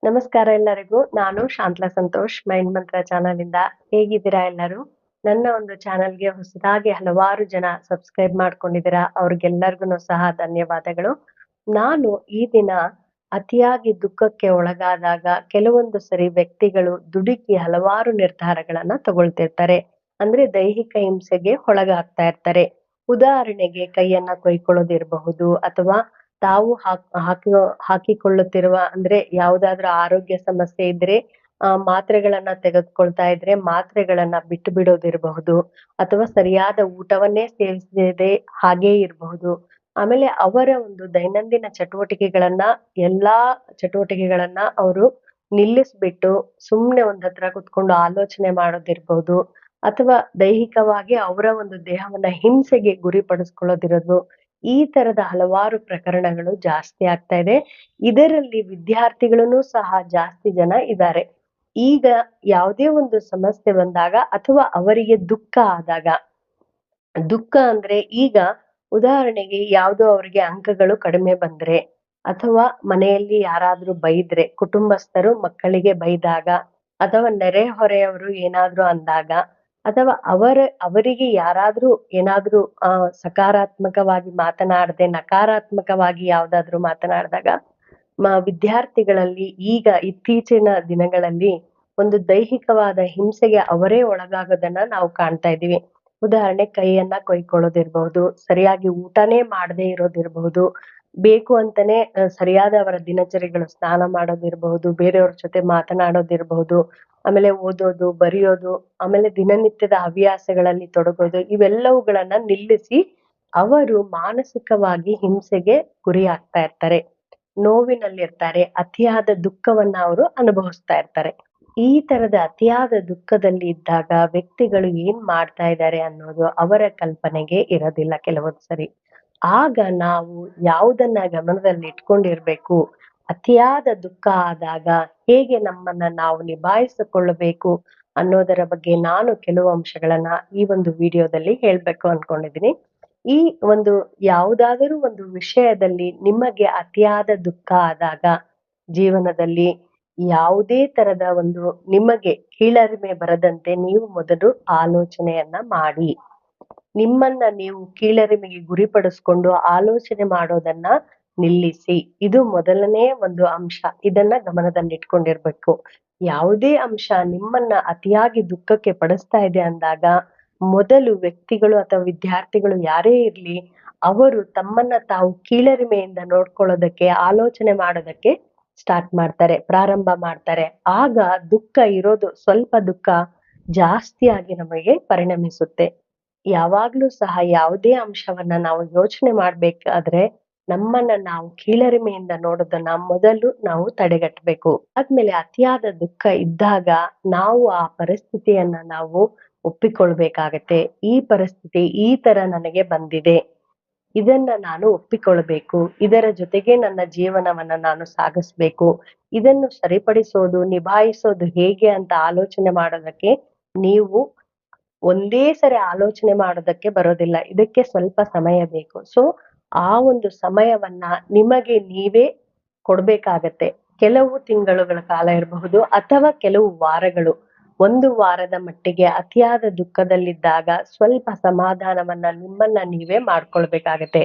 ನಮಸ್ಕಾರ ಎಲ್ಲರಿಗೂ. ನಾನು ಶಾಂತಲಾ ಸಂತೋಷ್ ಮೈಂಡ್ ಮಂತ್ರ ಚಾನಲ್ ಇಂದ. ಹೇಗಿದ್ದೀರಾ ಎಲ್ಲರೂ? ನನ್ನ ಒಂದು ಚಾನಲ್ಗೆ ಹೊಸದಾಗಿ ಹಲವಾರು ಜನ ಸಬ್ಸ್ಕ್ರೈಬ್ ಮಾಡ್ಕೊಂಡಿದ್ದೀರಾ. ಅವ್ರಿಗೆಲ್ಲರಿಗೂ ಸಹ ಧನ್ಯವಾದಗಳು. ನಾನು ಈ ದಿನ ಅತಿಯಾಗಿ ದುಃಖಕ್ಕೆ ಒಳಗಾದಾಗ ಕೆಲವೊಂದು ಸರಿ ವ್ಯಕ್ತಿಗಳು ದುಡುಕಿ ಹಲವಾರು ನಿರ್ಧಾರಗಳನ್ನ ತಗೊಳ್ತಿರ್ತಾರೆ. ಅಂದ್ರೆ ದೈಹಿಕ ಹಿಂಸೆಗೆ ಒಳಗಾಗ್ತಾ ಇರ್ತಾರೆ. ಉದಾಹರಣೆಗೆ ಕೈಯನ್ನ ಕೊಯ್ಕೊಳ್ಳೋದಿರಬಹುದು, ಅಥವಾ ತಾವು ಹಾಕಿಕೊಳ್ಳುತ್ತಿರುವ ಅಂದ್ರೆ ಯಾವುದಾದ್ರೂ ಆರೋಗ್ಯ ಸಮಸ್ಯೆ ಇದ್ರೆ ಮಾತ್ರೆಗಳನ್ನ ತೆಗೆದುಕೊಳ್ತಾ ಇದ್ರೆ ಮಾತ್ರೆಗಳನ್ನ ಬಿಟ್ಟು ಬಿಡೋದಿರಬಹುದು, ಅಥವಾ ಸರಿಯಾದ ಊಟವನ್ನೇ ಸೇವಿಸದೆ ಹಾಗೇ ಇರಬಹುದು. ಆಮೇಲೆ ಅವರ ಒಂದು ದೈನಂದಿನ ಎಲ್ಲಾ ಚಟುವಟಿಕೆಗಳನ್ನ ಅವರು ನಿಲ್ಲಿಸ್ಬಿಟ್ಟು ಸುಮ್ನೆ ಒಂದತ್ರ ಕುತ್ಕೊಂಡು ಆಲೋಚನೆ ಮಾಡೋದಿರ್ಬಹುದು, ಅಥವಾ ದೈಹಿಕವಾಗಿ ಅವರ ಒಂದು ದೇಹವನ್ನ ಹಿಂಸೆಗೆ ಗುರಿಪಡಿಸ್ಕೊಳ್ಳೋದಿರೋದು. ಈ ತರದ ಹಲವಾರು ಪ್ರಕರಣಗಳು ಜಾಸ್ತಿ ಆಗ್ತಾ ಇದೆ. ಇದರಲ್ಲಿ ವಿದ್ಯಾರ್ಥಿಗಳೂ ಸಹ ಜಾಸ್ತಿ ಜನ ಇದ್ದಾರೆ. ಈಗ ಯಾವುದೇ ಒಂದು ಸಮಸ್ಯೆ ಬಂದಾಗ ಅಥವಾ ಅವರಿಗೆ ದುಃಖ ಆದಾಗ, ದುಃಖ ಅಂದ್ರೆ ಈಗ ಉದಾಹರಣೆಗೆ ಯಾವುದೋ ಅವರಿಗೆ ಅಂಕಗಳು ಕಡಿಮೆ ಬಂದ್ರೆ, ಅಥವಾ ಮನೆಯಲ್ಲಿ ಯಾರಾದ್ರೂ ಬೈದ್ರೆ, ಕುಟುಂಬಸ್ಥರು ಮಕ್ಕಳಿಗೆ ಬೈದಾಗ, ಅಥವಾ ನೆರೆಹೊರೆಯವರು ಏನಾದ್ರೂ ಅಂದಾಗ, ಅಥವಾ ಅವರಿಗೆ ಯಾರಾದ್ರೂ ಏನಾದ್ರೂ ಸಕಾರಾತ್ಮಕವಾಗಿ ಮಾತನಾಡದೆ ನಕಾರಾತ್ಮಕವಾಗಿ ಯಾವ್ದಾದ್ರು ಮಾತನಾಡಿದಾಗ ವಿದ್ಯಾರ್ಥಿಗಳಲ್ಲಿ ಈಗ ಇತ್ತೀಚಿನ ದಿನಗಳಲ್ಲಿ ಒಂದು ದೈಹಿಕವಾದ ಹಿಂಸೆಗೆ ಅವರೇ ಒಳಗಾಗೋದನ್ನ ನಾವು ಕಾಣ್ತಾ ಇದೀವಿ. ಉದಾಹರಣೆ ಕೈಯನ್ನ ಕೊಯ್ಕೊಳ್ಳೋದಿರ್ಬಹುದು, ಸರಿಯಾಗಿ ಊಟನೇ ಮಾಡದೇ ಇರೋದಿರ್ಬಹುದು, ಬೇಕು ಅಂತಾನೆ ಸರಿಯಾದ ಅವರ ದಿನಚರಿಗಳು ಸ್ನಾನ ಮಾಡೋದಿರ್ಬಹುದು, ಬೇರೆಯವ್ರ ಜೊತೆ ಮಾತನಾಡೋದಿರ್ಬಹುದು, ಆಮೇಲೆ ಓದೋದು ಬರೆಯೋದು, ಆಮೇಲೆ ದಿನನಿತ್ಯದ ಹವ್ಯಾಸಗಳಲ್ಲಿ ತೊಡಗೋದು, ಇವೆಲ್ಲವುಗಳನ್ನ ನಿಲ್ಲಿಸಿ ಅವರು ಮಾನಸಿಕವಾಗಿ ಹಿಂಸೆಗೆ ಗುರಿ ಆಗ್ತಾ ಇರ್ತಾರೆ. ನೋವಿನಲ್ಲಿರ್ತಾರೆ. ಅತಿಯಾದ ದುಃಖವನ್ನ ಅವರು ಅನುಭವಿಸ್ತಾ ಇರ್ತಾರೆ. ಈ ತರದ ಅತಿಯಾದ ದುಃಖದಲ್ಲಿ ಇದ್ದಾಗ ವ್ಯಕ್ತಿಗಳು ಏನ್ ಮಾಡ್ತಾ ಇದ್ದಾರೆ ಅನ್ನೋದು ಅವರ ಕಲ್ಪನೆಗೆ ಇರೋದಿಲ್ಲ ಕೆಲವೊಂದ್ ಸರಿ. ಆಗ ನಾವು ಯಾವುದನ್ನ ಗಮನದಲ್ಲಿ ಇಟ್ಕೊಂಡಿರ್ಬೇಕು, ಅತಿಯಾದ ದುಃಖ ಆದಾಗ ಹೇಗೆ ನಮ್ಮನ್ನ ನಾವು ನಿಭಾಯಿಸಿಕೊಳ್ಳಬೇಕು ಅನ್ನೋದರ ಬಗ್ಗೆ ನಾನು ಕೆಲವು ಅಂಶಗಳನ್ನ ಈ ಒಂದು ವಿಡಿಯೋದಲ್ಲಿ ಹೇಳ್ಬೇಕು ಅನ್ಕೊಂಡಿದೀನಿ. ಈ ಒಂದು ಯಾವುದಾದರೂ ಒಂದು ವಿಷಯದಲ್ಲಿ ನಿಮಗೆ ಅತಿಯಾದ ದುಃಖ ಆದಾಗ ಜೀವನದಲ್ಲಿ ಯಾವುದೇ ತರದ ಒಂದು ನಿಮಗೆ ಕೀಳರಿಮೆ ಬರದಂತೆ ನೀವು ಮೊದಲು ಆಲೋಚನೆಯನ್ನ ಮಾಡಿ. ನಿಮ್ಮನ್ನ ನೀವು ಕೀಳರಿಮೆಗೆ ಗುರಿಪಡಿಸ್ಕೊಂಡು ಆಲೋಚನೆ ಮಾಡೋದನ್ನ ನಿಲ್ಲಿಸಿ. ಇದು ಮೊದಲನೇ ಒಂದು ಅಂಶ. ಇದನ್ನ ಗಮನದಲ್ಲಿಟ್ಕೊಂಡಿರ್ಬೇಕು. ಯಾವುದೇ ಅಂಶ ನಿಮ್ಮನ್ನ ಅತಿಯಾಗಿ ದುಃಖಕ್ಕೆ ಪಡಿಸ್ತಾ ಇದೆ ಅಂದಾಗ ಮೊದಲು ವ್ಯಕ್ತಿಗಳು ಅಥವಾ ವಿದ್ಯಾರ್ಥಿಗಳು ಯಾರೇ ಇರ್ಲಿ, ಅವರು ತಮ್ಮನ್ನ ತಾವು ಕೀಳರಿಮೆಯಿಂದ ನೋಡ್ಕೊಳ್ಳೋದಕ್ಕೆ ಆಲೋಚನೆ ಮಾಡೋದಕ್ಕೆ ಪ್ರಾರಂಭ ಮಾಡ್ತಾರೆ. ಆಗ ದುಃಖ ಇರೋದು ಸ್ವಲ್ಪ ದುಃಖ ಜಾಸ್ತಿಯಾಗಿ ನಮಗೆ ಪರಿಣಮಿಸುತ್ತೆ. ಯಾವಾಗ್ಲೂ ಸಹ ಯಾವುದೇ ಅಂಶವನ್ನ ನಾವು ಯೋಚನೆ ಮಾಡ್ಬೇಕಾದ್ರೆ ನಮ್ಮನ್ನ ನಾವು ಕೀಳರಿಮೆಯಿಂದ ನೋಡೋದನ್ನ ಮೊದಲು ನಾವು ತಡೆಗಟ್ಟಬೇಕು. ಆದ್ಮೇಲೆ ಅತಿಯಾದ ದುಃಖ ಇದ್ದಾಗ ನಾವು ಆ ಪರಿಸ್ಥಿತಿಯನ್ನ ನಾವು ಒಪ್ಪಿಕೊಳ್ಬೇಕಾಗತ್ತೆ. ಈ ಪರಿಸ್ಥಿತಿ ಈ ತರ ನನಗೆ ಬಂದಿದೆ, ಇದನ್ನ ನಾನು ಒಪ್ಪಿಕೊಳ್ಬೇಕು, ಇದರ ಜೊತೆಗೆ ನನ್ನ ಜೀವನವನ್ನ ನಾನು ಸಾಗಿಸ್ಬೇಕು, ಇದನ್ನು ಸರಿಪಡಿಸೋದು ನಿಭಾಯಿಸೋದು ಹೇಗೆ ಅಂತ ಆಲೋಚನೆ ಮಾಡೋದಕ್ಕೆ ನೀವು ಒಂದೇ ಸರಿ ಆಲೋಚನೆ ಮಾಡೋದಕ್ಕೆ ಬರೋದಿಲ್ಲ. ಇದಕ್ಕೆ ಸ್ವಲ್ಪ ಸಮಯ ಬೇಕು. ಸೊ ಆ ಒಂದು ಸಮಯವನ್ನ ನಿಮಗೆ ನೀವೇ ಕೊಡ್ಬೇಕಾಗತ್ತೆ. ಕೆಲವು ತಿಂಗಳುಗಳ ಕಾಲ ಇರಬಹುದು, ಅಥವಾ ಕೆಲವು ವಾರಗಳು. ಒಂದು ವಾರದ ಮಟ್ಟಿಗೆ ಅತಿಯಾದ ದುಃಖದಲ್ಲಿದ್ದಾಗ ಸ್ವಲ್ಪ ಸಮಾಧಾನವನ್ನ ನಿಮ್ಮನ್ನ ನೀವೇ ಮಾಡ್ಕೊಳ್ಬೇಕಾಗತ್ತೆ.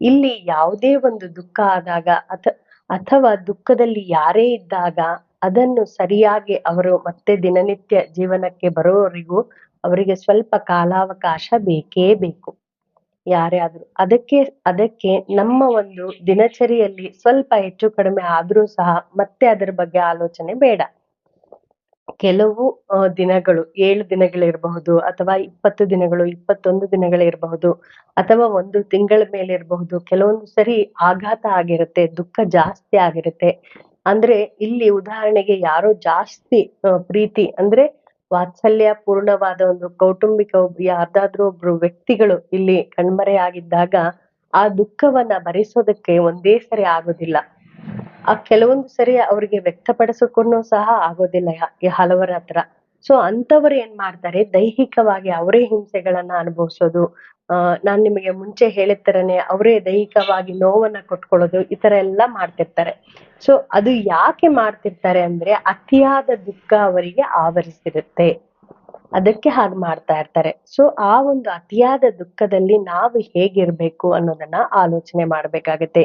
ಇಲ್ಲಿ ಯಾವುದೇ ಒಂದು ದುಃಖ ಆದಾಗ ಅಥವಾ ದುಃಖದಲ್ಲಿ ಯಾರೇ ಇದ್ದಾಗ ಅದನ್ನು ಸರಿಯಾಗಿ ಅವರು ಮತ್ತೆ ದಿನನಿತ್ಯ ಜೀವನಕ್ಕೆ ಬರೋವರೆಗೂ ಅವರಿಗೆ ಸ್ವಲ್ಪ ಕಾಲಾವಕಾಶ ಬೇಕೇ ಬೇಕು. ಯಾರೇ ಆದ್ರೂ ಅದಕ್ಕೆ ನಮ್ಮ ಒಂದು ದಿನಚರಿಯಲ್ಲಿ ಸ್ವಲ್ಪ ಹೆಚ್ಚು ಕಡಿಮೆ ಆದ್ರೂ ಸಹ ಮತ್ತೆ ಅದರ ಬಗ್ಗೆ ಆಲೋಚನೆ ಬೇಡ. ಕೆಲವು ದಿನಗಳು 7 ದಿನಗಳಿರಬಹುದು, ಅಥವಾ 20 ದಿನಗಳು 21 ದಿನಗಳಿರಬಹುದು, ಅಥವಾ 1 ತಿಂಗಳ ಮೇಲೆ ಇರಬಹುದು. ಕೆಲವೊಂದು ಸರಿ ಆಘಾತ ಆಗಿರುತ್ತೆ, ದುಃಖ ಜಾಸ್ತಿ ಆಗಿರುತ್ತೆ. ಅಂದ್ರೆ ಇಲ್ಲಿ ಉದಾಹರಣೆಗೆ ಯಾರೋ ಜಾಸ್ತಿ ಪ್ರೀತಿ ಅಂದ್ರೆ ವಾತ್ಸಲ್ಯ ಪೂರ್ಣವಾದ ಒಂದು ಕೌಟುಂಬಿಕ ಯಾರ್ದಾದ್ರೂ ಒಬ್ರು ವ್ಯಕ್ತಿಗಳು ಇಲ್ಲಿ ಕಣ್ಮರೆಯಾಗಿದ್ದಾಗ ಆ ದುಃಖವನ್ನ ಭರಿಸೋದಕ್ಕೆ ಒಂದೇ ಸರಿ ಆಗೋದಿಲ್ಲ. ಕೆಲವೊಂದು ಸರಿ ಅವ್ರಿಗೆ ವ್ಯಕ್ತಪಡಿಸಕ್ಕೂನು ಸಹ ಆಗೋದಿಲ್ಲ ಹಲವರ ಹತ್ರ. ಸೊ ಅಂತವ್ರು ಏನ್ ಮಾಡ್ತಾರೆ, ದೈಹಿಕವಾಗಿ ಅವರೇ ಹಿಂಸೆಗಳನ್ನ ಅನುಭವಿಸೋದು, ನಾನ್ ನಿಮಗೆ ಮುಂಚೆ ಹೇಳಿದ ತರನೇ ಅವರೇ ದೈಹಿಕವಾಗಿ ನೋವನ್ನ ಕೊಟ್ಕೊಳ್ಳೋದು ಈ ತರ ಎಲ್ಲ ಮಾಡ್ತಿರ್ತಾರೆ. ಸೊ ಅದು ಯಾಕೆ ಮಾಡ್ತಿರ್ತಾರೆ ಅಂದ್ರೆ ಅತಿಯಾದ ದುಃಖ ಅವರಿಗೆ ಆವರಿಸಿರುತ್ತೆ. ಅದಕ್ಕೆ ಹಾಗೆ ಮಾಡ್ತಾ ಇರ್ತಾರೆ. ಸೊ ಆ ಒಂದು ಅತಿಯಾದ ದುಃಖದಲ್ಲಿ ನಾವು ಹೇಗಿರ್ಬೇಕು ಅನ್ನೋದನ್ನ ಆಲೋಚನೆ ಮಾಡ್ಬೇಕಾಗತ್ತೆ.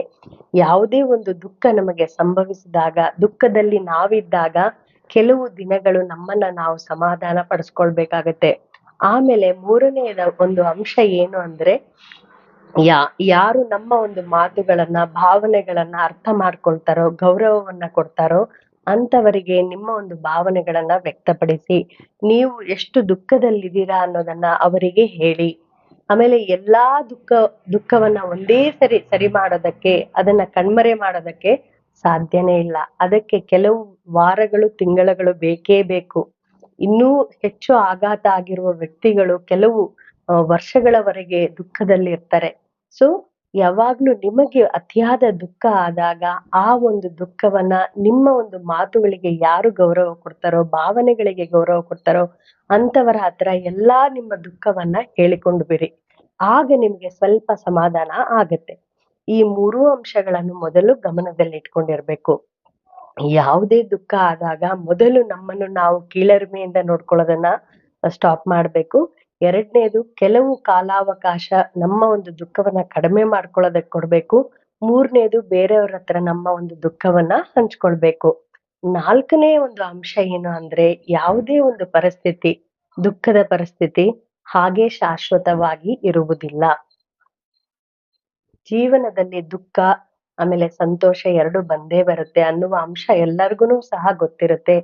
ಯಾವುದೇ ಒಂದು ದುಃಖ ನಮಗೆ ಸಂಭವಿಸಿದಾಗ, ದುಃಖದಲ್ಲಿ ನಾವಿದ್ದಾಗ ಕೆಲವು ದಿನಗಳು ನಮ್ಮನ್ನ ನಾವು ಸಮಾಧಾನ ಪಡಿಸ್ಕೊಳ್ಬೇಕಾಗತ್ತೆ. ಆಮೇಲೆ ಮೂರನೆಯದ ಒಂದು ಅಂಶ ಏನು ಅಂದ್ರೆ ಯಾ ಯಾರು ನಮ್ಮ ಒಂದು ಮಾತುಗಳನ್ನ, ಭಾವನೆಗಳನ್ನ ಅರ್ಥ ಮಾಡ್ಕೊಳ್ತಾರೋ, ಗೌರವವನ್ನ ಕೊಡ್ತಾರೋ ಅಂತವರಿಗೆ ನಿಮ್ಮ ಒಂದು ಭಾವನೆಗಳನ್ನ ವ್ಯಕ್ತಪಡಿಸಿ. ನೀವು ಎಷ್ಟು ದುಃಖದಲ್ಲಿದ್ದೀರಾ ಅನ್ನೋದನ್ನ ಅವರಿಗೆ ಹೇಳಿ. ಆಮೇಲೆ ಎಲ್ಲಾ ದುಃಖವನ್ನ ಒಂದೇ ಸರಿ ಮಾಡೋದಕ್ಕೆ, ಅದನ್ನ ಕಣ್ಮರೆ ಮಾಡೋದಕ್ಕೆ ಸಾಧ್ಯನೇ ಇಲ್ಲ. ಅದಕ್ಕೆ ಕೆಲವು ವಾರಗಳು, ತಿಂಗಳುಗಳು ಬೇಕೇ ಬೇಕು. ಇನ್ನೂ ಹೆಚ್ಚು ಆಘಾತ ಆಗಿರುವ ವ್ಯಕ್ತಿಗಳು ಕೆಲವು ವರ್ಷಗಳವರೆಗೆ ದುಃಖದಲ್ಲಿರ್ತಾರೆ. ಸೊ ಯಾವಾಗ್ಲೂ ನಿಮಗೆ ಅತಿಯಾದ ದುಃಖ ಆದಾಗ ಆ ಒಂದು ದುಃಖವನ್ನ ನಿಮ್ಮ ಒಂದು ಮಾತುಗಳಿಗೆ ಯಾರು ಗೌರವ ಕೊಡ್ತಾರೋ, ಭಾವನೆಗಳಿಗೆ ಗೌರವ ಕೊಡ್ತಾರೋ ಅಂತವರ ಹತ್ರ ಎಲ್ಲಾ ನಿಮ್ಮ ದುಃಖವನ್ನ ಹೇಳಿಕೊಂಡು ಬಿಡಿ. ಆಗ ನಿಮ್ಗೆ ಸ್ವಲ್ಪ ಸಮಾಧಾನ ಆಗತ್ತೆ. ಈ 3 ಅಂಶಗಳನ್ನು ಮೊದಲು ಗಮನದಲ್ಲಿಟ್ಕೊಂಡಿರ್ಬೇಕು. ಯಾವುದೇ ದುಃಖ ಆದಾಗ ಮೊದಲು ನಮ್ಮನ್ನು ನಾವು ಕೀಳರಿಮೆಯಿಂದ ನೋಡ್ಕೊಳ್ಳೋದನ್ನ ಸ್ಟಾಪ್ ಮಾಡ್ಬೇಕು. 2ನೇದು ಕೆಲವು ಕಾಲಾವಕಾಶ ನಮ್ಮ ಒಂದು ದುಃಖವನ್ನ ಕಡಿಮೆ ಮಾಡ್ಕೊಳ್ಳೋದಕ್ಕೆ ಕೊಡ್ಬೇಕು. 3ನೇದು ಬೇರೆಯವ್ರ ಹತ್ರ ನಮ್ಮ ಒಂದು ದುಃಖವನ್ನ ಹಂಚ್ಕೊಳ್ಬೇಕು. 4ನೇ ಒಂದು ಅಂಶ ಏನು ಅಂದ್ರೆ ಯಾವುದೇ ಒಂದು ಪರಿಸ್ಥಿತಿ, ದುಃಖದ ಪರಿಸ್ಥಿತಿ ಹಾಗೆ ಶಾಶ್ವತವಾಗಿ ಇರುವುದಿಲ್ಲ. ಜೀವನದಲ್ಲಿ ದುಃಖ ಆಮೇಲೆ ಸಂತೋಷ 2 ಬಂದೇ ಬರುತ್ತೆ ಅನ್ನುವ ಅಂಶ ಎಲ್ಲರಿಗೂನು ಸಹ ಗೊತ್ತಿರುತ್ತೆ.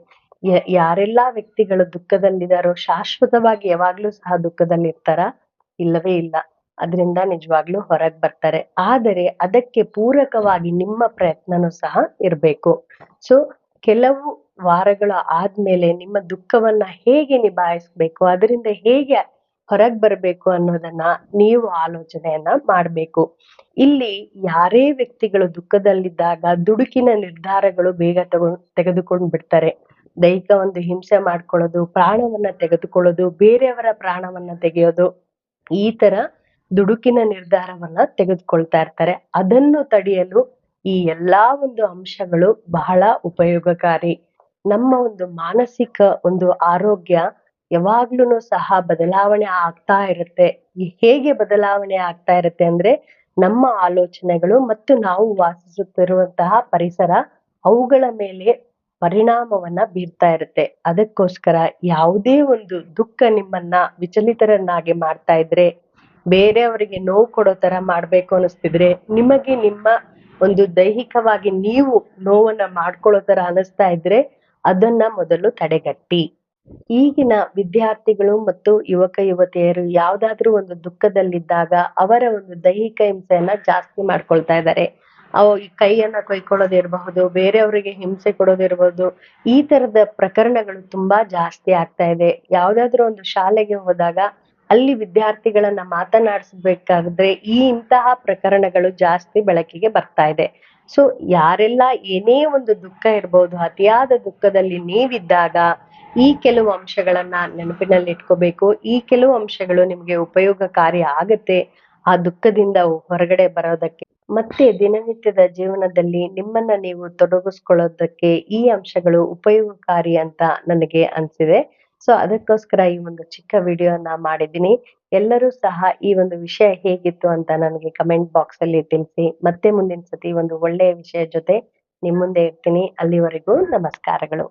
ಯಾರೆಲ್ಲಾ ವ್ಯಕ್ತಿಗಳು ದುಃಖದಲ್ಲಿದಾರೋ ಶಾಶ್ವತವಾಗಿ ಯಾವಾಗ್ಲೂ ಸಹ ದುಃಖದಲ್ಲಿರ್ತಾರಾ? ಇಲ್ಲವೇ ಇಲ್ಲ. ಅದ್ರಿಂದ ನಿಜವಾಗ್ಲೂ ಹೊರಗ್ ಬರ್ತಾರೆ. ಆದರೆ ಅದಕ್ಕೆ ಪೂರಕವಾಗಿ ನಿಮ್ಮ ಪ್ರಯತ್ನನೂ ಸಹ ಇರ್ಬೇಕು. ಸೊ ಕೆಲವು ವಾರಗಳು ಆದ್ಮೇಲೆ ನಿಮ್ಮ ದುಃಖವನ್ನ ಹೇಗೆ ನಿಭಾಯಿಸ್ಬೇಕು, ಅದರಿಂದ ಹೇಗೆ ಹೊರಗ್ ಬರ್ಬೇಕು ಅನ್ನೋದನ್ನ ನೀವು ಆಲೋಚನೆಯನ್ನ ಮಾಡ್ಬೇಕು. ಇಲ್ಲಿ ಯಾರೇ ವ್ಯಕ್ತಿಗಳು ದುಃಖದಲ್ಲಿದ್ದಾಗ ದುಡುಕಿನ ನಿರ್ಧಾರಗಳು ಬೇಗ ತೆಗೆದುಕೊಂಡ್ ಬಿಡ್ತಾರೆ. ದೈಹಿಕ ಒಂದು ಹಿಂಸೆ ಮಾಡ್ಕೊಳ್ಳೋದು, ಪ್ರಾಣವನ್ನ ತೆಗೆದುಕೊಳ್ಳೋದು, ಬೇರೆಯವರ ಪ್ರಾಣವನ್ನ ತೆಗೆಯೋದು, ಈ ತರ ದುಡುಕಿನ ನಿರ್ಧಾರವನ್ನ ತೆಗೆದುಕೊಳ್ತಾ ಇರ್ತಾರೆ. ಅದನ್ನು ತಡೆಯಲು ಈ ಎಲ್ಲಾ ಒಂದು ಅಂಶಗಳು ಬಹಳ ಉಪಯೋಗಕಾರಿ. ನಮ್ಮ ಒಂದು ಮಾನಸಿಕ ಒಂದು ಆರೋಗ್ಯ ಯಾವಾಗ್ಲೂನು ಸಹ ಬದಲಾವಣೆ ಆಗ್ತಾ ಇರುತ್ತೆ. ಹೇಗೆ ಬದಲಾವಣೆ ಆಗ್ತಾ ಇರುತ್ತೆ ಅಂದ್ರೆ ನಮ್ಮ ಆಲೋಚನೆಗಳು ಮತ್ತು ನಾವು ವಾಸಿಸುತ್ತಿರುವಂತಹ ಪರಿಸರ ಅವುಗಳ ಮೇಲೆ ಪರಿಣಾಮವನ್ನ ಬೀರ್ತಾ ಇರುತ್ತೆ. ಅದಕ್ಕೋಸ್ಕರ ಯಾವುದೇ ಒಂದು ದುಃಖ ನಿಮ್ಮನ್ನ ವಿಚಲಿತರನ್ನಾಗಿ ಮಾಡ್ತಾ ಇದ್ರೆ, ಬೇರೆಯವರಿಗೆ ನೋವು ಕೊಡೋ ತರ ಮಾಡ್ಬೇಕು ಅನಿಸ್ತಿದ್ರೆ, ನಿಮಗೆ ನಿಮ್ಮ ಒಂದು ದೈಹಿಕವಾಗಿ ನೀವು ನೋವನ್ನ ಮಾಡ್ಕೊಳ್ಳೋ ತರ ಅನಿಸ್ತಾ ಇದ್ರೆ ಅದನ್ನ ಮೊದಲು ತಡೆಗಟ್ಟಿ. ಈಗಿನ ವಿದ್ಯಾರ್ಥಿಗಳು ಮತ್ತು ಯುವಕ ಯುವತಿಯರು ಯಾವ್ದಾದ್ರೂ ಒಂದು ದುಃಖದಲ್ಲಿದ್ದಾಗ ಅವರ ಒಂದು ದೈಹಿಕ ಹಿಂಸೆಯನ್ನ ಜಾಸ್ತಿ ಮಾಡ್ಕೊಳ್ತಾ ಇದ್ದಾರೆ. ಈ ಕೈಯನ್ನ ಕೊಯ್ಕೊಳ್ಳೋದಿರ್ಬಹುದು, ಬೇರೆಯವರಿಗೆ ಹಿಂಸೆ ಕೊಡೋದಿರ್ಬಹುದು, ಈ ತರದ ಪ್ರಕರಣಗಳು ತುಂಬಾ ಜಾಸ್ತಿ ಆಗ್ತಾ ಇದೆ. ಯಾವ್ದಾದ್ರು ಒಂದು ಶಾಲೆಗೆ ಹೋದಾಗ ಅಲ್ಲಿ ವಿದ್ಯಾರ್ಥಿಗಳನ್ನ ಮಾತನಾಡಿಸ್ಬೇಕಾದ್ರೆ ಇಂತಹ ಪ್ರಕರಣಗಳು ಜಾಸ್ತಿ ಬೆಳಕಿಗೆ ಬರ್ತಾ ಇದೆ. ಸೊ ಯಾರೆಲ್ಲ ಏನೇ ಒಂದು ದುಃಖ ಇರ್ಬೋದು, ಅತಿಯಾದ ದುಃಖದಲ್ಲಿ ನೀವಿದ್ದಾಗ ಈ ಕೆಲವು ಅಂಶಗಳನ್ನ ನೆನಪಿನಲ್ಲಿ ಇಟ್ಕೋಬೇಕು. ಈ ಕೆಲವು ಅಂಶಗಳು ನಿಮ್ಗೆ ಉಪಯೋಗಕಾರಿ ಆಗತ್ತೆ ಆ ದುಃಖದಿಂದ ಹೊರಗಡೆ ಬರೋದಕ್ಕೆ. ಮತ್ತೆ ದಿನನಿತ್ಯದ ಜೀವನದಲ್ಲಿ ನಿಮ್ಮನ್ನ ನೀವು ತೊಡಗಿಸ್ಕೊಳ್ಳೋದಕ್ಕೆ ಈ ಅಂಶಗಳು ಉಪಯೋಗಕಾರಿ ಅಂತ ನನಗೆ ಅನ್ಸಿದೆ. ಸೊ ಅದಕ್ಕೋಸ್ಕರ ಈ ಒಂದು ಚಿಕ್ಕ ವಿಡಿಯೋನ ಮಾಡಿದ್ದೀನಿ. ಎಲ್ಲರೂ ಸಹ ಈ ಒಂದು ವಿಷಯ ಹೇಗಿತ್ತು ಅಂತ ನನಗೆ ಕಮೆಂಟ್ ಬಾಕ್ಸ್ ಅಲ್ಲಿ ತಿಳಿಸಿ. ಮತ್ತೆ ಮುಂದಿನ ಸತಿ ಒಂದು ಒಳ್ಳೆಯ ವಿಷಯ ಜೊತೆ ನಿಮ್ ಮುಂದೆ ಇರ್ತೀನಿ. ಅಲ್ಲಿವರೆಗೂ ನಮಸ್ಕಾರಗಳು.